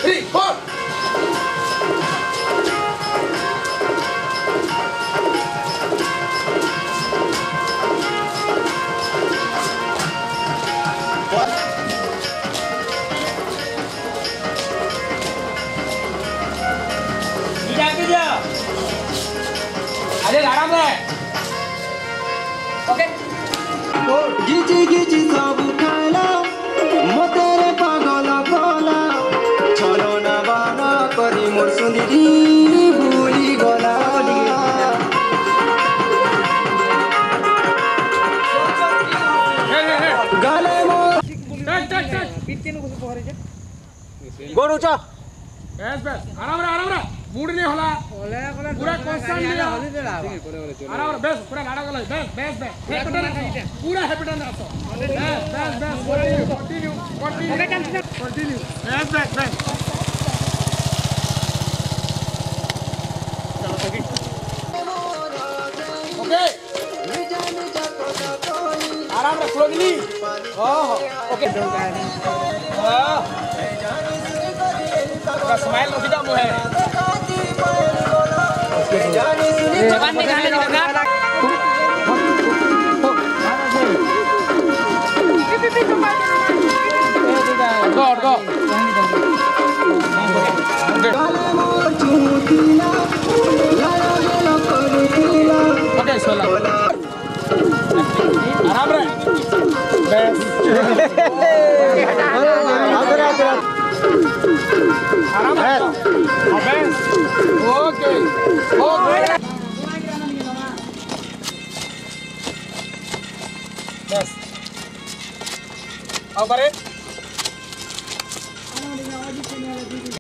3 4 आराम से ओके गिची गिची सब खाला मतेरे पागल कला चलो ना बाना करी मोर सुंदरी भूली गला गाले मो गोरू चा बस आराम रे मूड नहीं होला पूरा कांस्टेंट नहीं आराम बस पूरा लाड़ा गला बस पूरा हैप्पी आसो बस कंटिन्यू बस ओके आराम रे स्लोली ओके स्माइल तो सीधा मुंह है जवान निकालने लगा गो ओके सोला आराम रे बस आराम है ओके बस आओ करे